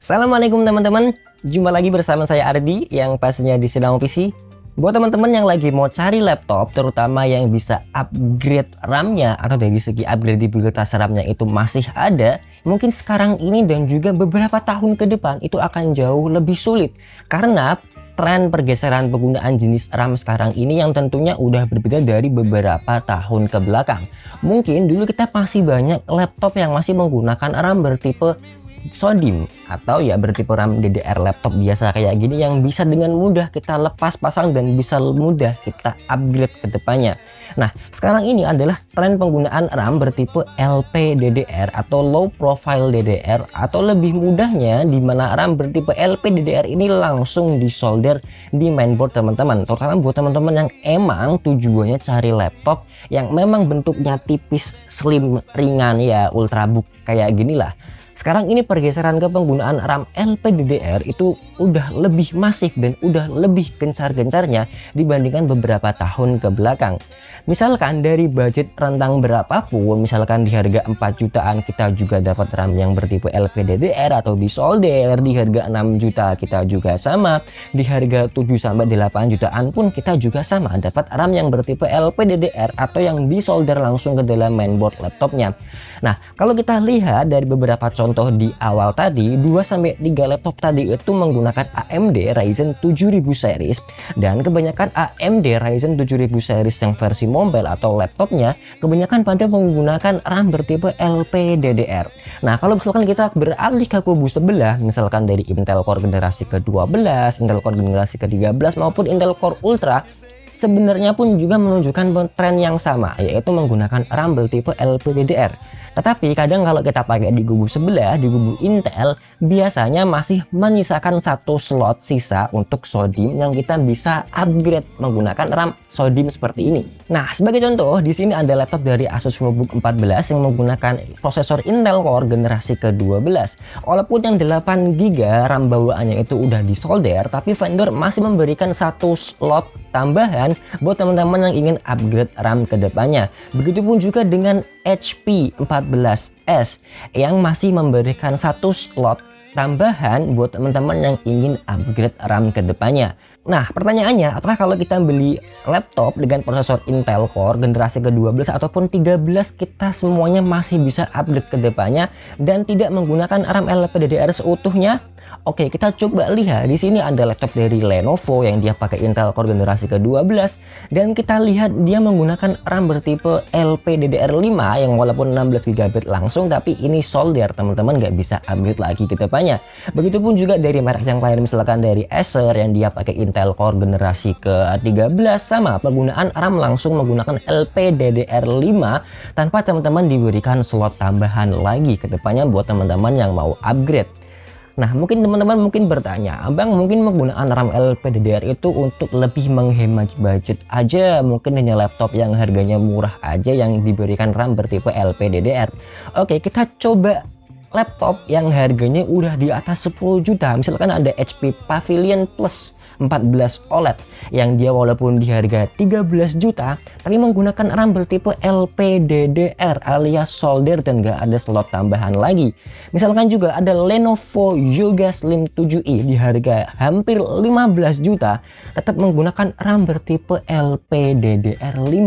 Assalamualaikum teman-teman, jumpa lagi bersama saya Ardi yang pastinya di Sedang PC. Buat teman-teman yang lagi mau cari laptop, terutama yang bisa upgrade RAM-nya atau dari segi upgradabilitas RAM-nya itu masih ada, mungkin sekarang ini dan juga beberapa tahun ke depan itu akan jauh lebih sulit karena tren pergeseran penggunaan jenis RAM sekarang ini yang tentunya udah berbeda dari beberapa tahun ke belakang. Mungkin dulu kita masih banyak laptop yang masih menggunakan RAM bertipe SODIMM atau ya bertipe RAM DDR laptop biasa kayak gini yang bisa dengan mudah kita lepas pasang dan bisa mudah kita upgrade ke depannya. Nah, sekarang ini adalah tren penggunaan RAM bertipe LPDDR atau Low Profile DDR, atau lebih mudahnya di mana RAM bertipe LPDDR ini langsung disolder di mainboard teman-teman. Terutama buat teman-teman yang emang tujuannya cari laptop yang memang bentuknya tipis, slim, ringan ya, ultrabook kayak gini lah. Sekarang ini pergeseran ke penggunaan RAM LPDDR itu udah lebih masif dan udah lebih gencar-gencarnya dibandingkan beberapa tahun ke belakang. Misalkan dari budget rentang berapapun, misalkan di harga 4 jutaan kita juga dapat RAM yang bertipe LPDDR atau disolder, di harga 6 juta kita juga sama, di harga 7-8 jutaan pun kita juga sama dapat RAM yang bertipe LPDDR atau yang disolder langsung ke dalam mainboard laptopnya. Nah, kalau kita lihat dari beberapa contoh di awal tadi, 2-3 laptop tadi itu menggunakan AMD Ryzen 7000 series, dan kebanyakan AMD Ryzen 7000 series yang versi mobile atau laptopnya kebanyakan pada menggunakan RAM bertipe LPDDR. Nah, kalau misalkan kita beralih ke kubu sebelah, misalkan dari Intel Core generasi ke-12, Intel Core generasi ke-13 maupun Intel Core Ultra, sebenarnya pun juga menunjukkan tren yang sama, yaitu menggunakan RAM bertipe LPDDR. Tetapi kadang kalau kita pakai di kubu sebelah, di kubu Intel, biasanya masih menyisakan satu slot sisa untuk SODIMM yang kita bisa upgrade menggunakan RAM SODIMM seperti ini. Nah, sebagai contoh, di sini ada laptop dari Asus VivoBook 14 yang menggunakan prosesor Intel Core generasi ke-12. Walaupun yang 8GB RAM bawaannya itu udah disolder, tapi vendor masih memberikan satu slot tambahan buat teman-teman yang ingin upgrade RAM ke depannya. Begitupun juga dengan HP 14S yang masih memberikan satu slot tambahan buat teman-teman yang ingin upgrade RAM ke depannya. Nah, pertanyaannya, apakah kalau kita beli laptop dengan prosesor Intel Core generasi ke-12 ataupun 13 kita semuanya masih bisa upgrade ke depannya dan tidak menggunakan RAM LPDDR seutuhnya? Oke, kita coba lihat. Di sini ada laptop dari Lenovo yang dia pakai Intel Core generasi ke-12 dan kita lihat dia menggunakan RAM bertipe LPDDR5 yang walaupun 16GB langsung, tapi ini solder, teman-teman nggak bisa upgrade lagi ke depannya. Begitupun juga dari merek yang lain, misalkan dari Acer yang dia pakai Intel Core generasi ke-13, sama penggunaan RAM langsung menggunakan LPDDR5 tanpa teman-teman diberikan slot tambahan lagi ke depannya buat teman-teman yang mau upgrade. Nah, mungkin teman-teman bertanya, abang mungkin menggunakan RAM LPDDR itu untuk lebih menghemat budget aja, mungkin hanya laptop yang harganya murah aja yang diberikan RAM bertipe LPDDR. Oke, kita coba laptop yang harganya udah di atas 10 juta. Misalkan ada HP Pavilion Plus 14 OLED yang dia walaupun di harga 13 juta tapi menggunakan RAM bertipe LPDDR alias solder dan gak ada slot tambahan lagi. Misalkan juga ada Lenovo Yoga Slim 7i di harga hampir 15 juta tetap menggunakan RAM bertipe LPDDR5,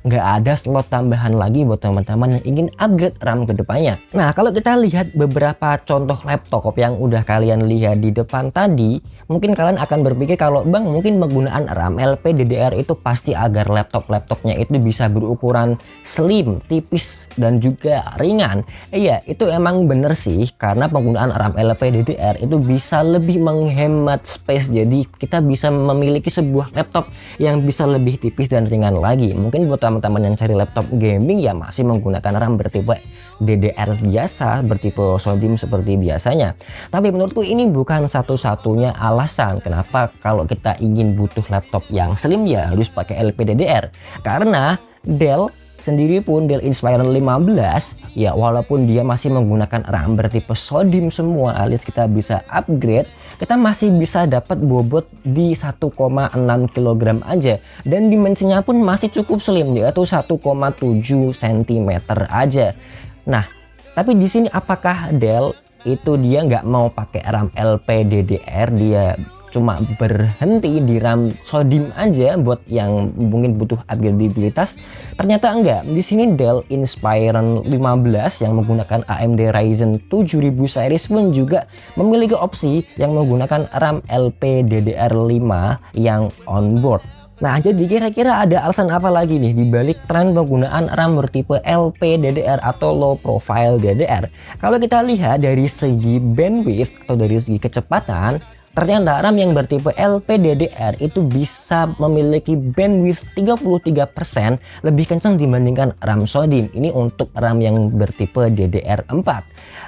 gak ada slot tambahan lagi buat teman-teman yang ingin upgrade RAM ke depannya. Nah, kalau kita lihat beberapa contoh laptop yang udah kalian lihat di depan tadi, mungkin kalian akan berpikir kalau bang mungkin penggunaan RAM LPDDR itu pasti agar laptopnya itu bisa berukuran slim, tipis dan juga ringan. Iya, itu emang bener sih, karena penggunaan RAM LPDDR itu bisa lebih menghemat space, jadi kita bisa memiliki sebuah laptop yang bisa lebih tipis dan ringan lagi. Mungkin buat teman-teman yang cari laptop gaming ya masih menggunakan RAM bertipe DDR biasa, bertipe SODIMM seperti biasanya. Tapi menurutku ini bukan satu-satunya alasan kenapa kalau kita ingin butuh laptop yang slim ya harus pakai LPDDR. Karena Dell sendiri pun, Dell Inspiron 15 ya, walaupun dia masih menggunakan RAM bertipe SODIMM semua alias kita bisa upgrade, kita masih bisa dapat bobot di 1,6 kg aja dan dimensinya pun masih cukup slim, yaitu 1,7 cm aja. Nah, tapi di sini apakah Dell itu dia nggak mau pakai RAM LPDDR, dia cuma berhenti di RAM SODIMM aja buat yang mungkin butuh upgradabilitas. Ternyata enggak. Di sini Dell Inspiron 15 yang menggunakan AMD Ryzen 7000 series pun juga memiliki opsi yang menggunakan RAM LPDDR5 yang onboard. Nah, jadi kira-kira ada alasan apa lagi nih dibalik tren penggunaan RAM bertipe LPDDR atau Low Profile DDR? Kalau kita lihat dari segi bandwidth atau dari segi kecepatan, ternyata RAM yang bertipe LPDDR itu bisa memiliki bandwidth 33% lebih kencang dibandingkan RAM SODIMM. Ini untuk RAM yang bertipe DDR4.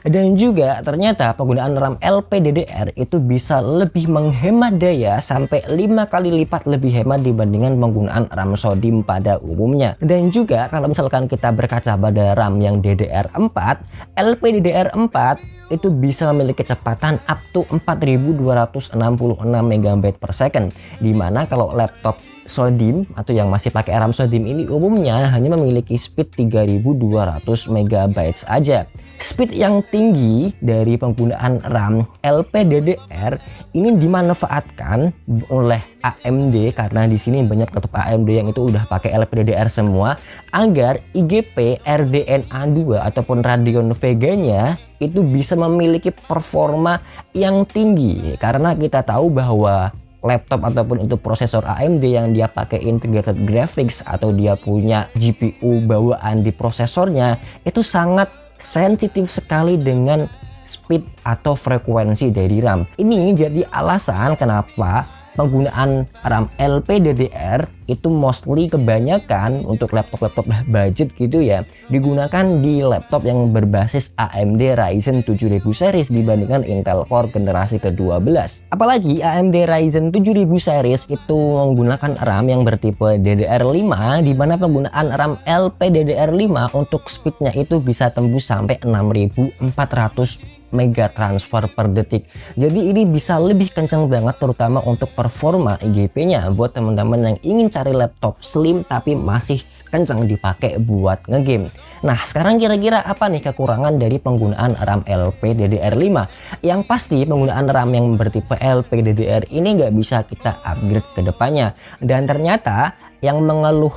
Dan juga ternyata penggunaan RAM LPDDR itu bisa lebih menghemat daya sampai 5 kali lipat lebih hemat dibandingkan penggunaan RAM SODIMM pada umumnya. Dan juga kalau misalkan kita berkaca pada RAM yang DDR4, LPDDR4 itu bisa memiliki kecepatan up to 4266 MB per second, dimana kalau laptop SODIMM atau yang masih pakai RAM SODIMM ini umumnya hanya memiliki speed 3200 MB aja. Speed yang tinggi dari penggunaan RAM LPDDR ini dimanfaatkan oleh AMD karena di sini banyak laptop AMD yang itu udah pakai LPDDR semua, agar IGP RDNA 2 ataupun Radeon Vega-nya itu bisa memiliki performa yang tinggi, karena kita tahu bahwa laptop ataupun itu prosesor AMD yang dia pakai integrated graphics atau dia punya GPU bawaan di prosesornya itu sangat sensitif sekali dengan speed atau frekuensi dari RAM. Ini jadi alasan kenapa penggunaan RAM LPDDR itu mostly kebanyakan untuk laptop-laptop budget gitu ya digunakan di laptop yang berbasis AMD Ryzen 7000 series dibandingkan Intel Core generasi ke-12. Apalagi AMD Ryzen 7000 series itu menggunakan RAM yang bertipe DDR5, di mana penggunaan RAM LPDDR5 untuk speednya itu bisa tembus sampai 6400 mega transfer per detik. Jadi ini bisa lebih kencang banget terutama untuk performa IGP-nya buat teman-teman yang ingin cari laptop slim tapi masih kencang dipakai buat ngegame. Nah, sekarang kira-kira apa nih kekurangan dari penggunaan RAM LPDDR5? Yang pasti penggunaan RAM yang bertipe LPDDR ini nggak bisa kita upgrade ke depannya. Dan ternyata yang mengeluh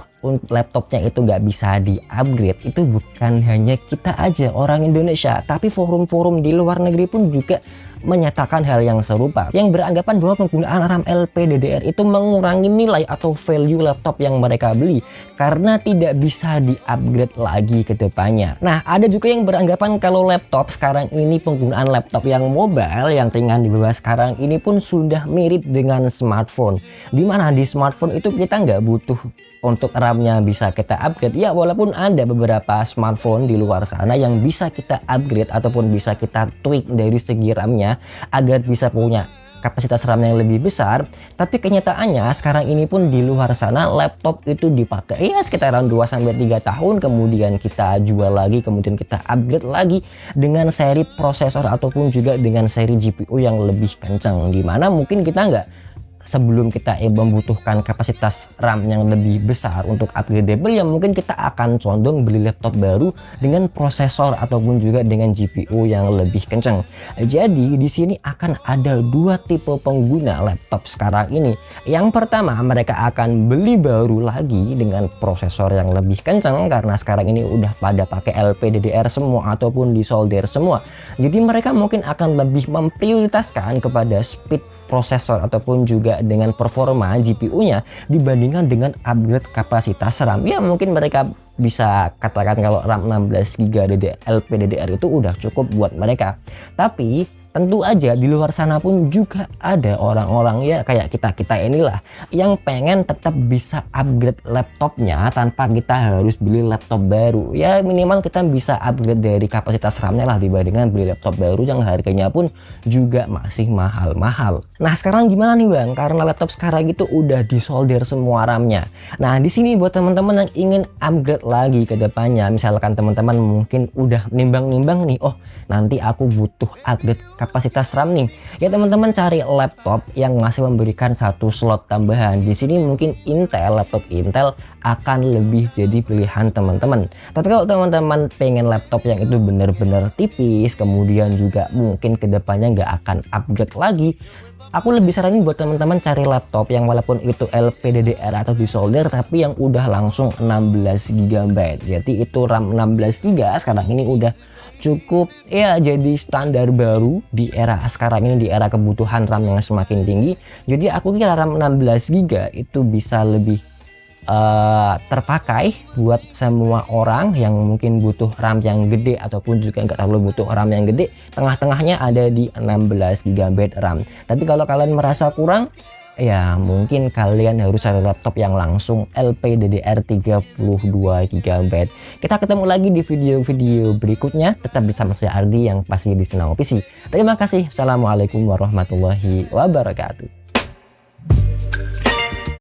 laptopnya itu nggak bisa di-upgrade itu bukan hanya kita aja orang Indonesia, tapi forum-forum di luar negeri pun juga menyatakan hal yang serupa, yang beranggapan bahwa penggunaan RAM LPDDR itu mengurangi nilai atau value laptop yang mereka beli karena tidak bisa di-upgrade lagi ke depannya. Nah, ada juga yang beranggapan kalau laptop sekarang ini penggunaan laptop yang mobile yang ringan di bawah sekarang ini pun sudah mirip dengan smartphone, dimana di smartphone itu kita nggak butuh untuk RAM-nya bisa kita upgrade. Ya, walaupun ada beberapa smartphone di luar sana yang bisa kita upgrade ataupun bisa kita tweak dari segi RAM-nya agar bisa punya kapasitas RAM yang lebih besar, tapi kenyataannya sekarang ini pun di luar sana laptop itu dipakai ya sekitaran 2-3 tahun, kemudian kita jual lagi, kemudian kita upgrade lagi dengan seri prosesor ataupun juga dengan seri GPU yang lebih kencang, dimana mungkin kita nggak sebelum kita membutuhkan kapasitas RAM yang lebih besar untuk upgradable, ya mungkin kita akan condong beli laptop baru dengan prosesor ataupun juga dengan GPU yang lebih kencang. Jadi di sini akan ada dua tipe pengguna laptop sekarang ini. Yang pertama, mereka akan beli baru lagi dengan prosesor yang lebih kencang karena sekarang ini udah pada pakai LPDDR semua ataupun disolder semua. Jadi mereka mungkin akan lebih memprioritaskan kepada speed prosesor ataupun juga dengan performa GPU-nya dibandingkan dengan upgrade kapasitas RAM. Ya mungkin mereka bisa katakan kalau RAM 16GB LPDDR itu udah cukup buat mereka. Tapi tentu aja di luar sana pun juga ada orang-orang ya kayak kita inilah yang pengen tetap bisa upgrade laptopnya tanpa kita harus beli laptop baru. Ya minimal kita bisa upgrade dari kapasitas RAM-nya lah dibandingkan beli laptop baru yang harganya pun juga masih mahal-mahal. Nah, sekarang gimana nih Bang? Karena laptop sekarang itu udah disolder semua RAM-nya. Nah, di sini buat teman-teman yang ingin upgrade lagi ke depannya, misalkan teman-teman mungkin udah nimbang-nimbang nih, oh nanti aku butuh upgrade kapasitas RAM nih. Ya teman-teman, cari laptop yang masih memberikan satu slot tambahan. Di sini mungkin laptop Intel akan lebih jadi pilihan teman-teman. Tapi kalau teman-teman pengen laptop yang itu benar-benar tipis, kemudian juga mungkin kedepannya nggak akan upgrade lagi, aku lebih saranin buat teman-teman cari laptop yang walaupun itu LPDDR atau disolder tapi yang udah langsung 16 GB. Jadi itu RAM 16 GB sekarang ini udah cukup ya jadi standar baru di era sekarang ini, di era kebutuhan RAM yang semakin tinggi. Jadi aku kira RAM 16 GB itu bisa lebih terpakai buat semua orang yang mungkin butuh RAM yang gede ataupun juga nggak terlalu butuh RAM yang gede. Tengah-tengahnya ada di 16 GB RAM. Tapi kalau kalian merasa kurang, ya mungkin kalian harus cari laptop yang langsung LPDDR 32 GB. Kita ketemu lagi di video-video berikutnya. Tetap bersama saya Ardi yang pasti di Sinau PC. Terima kasih. Assalamualaikum warahmatullahi wabarakatuh.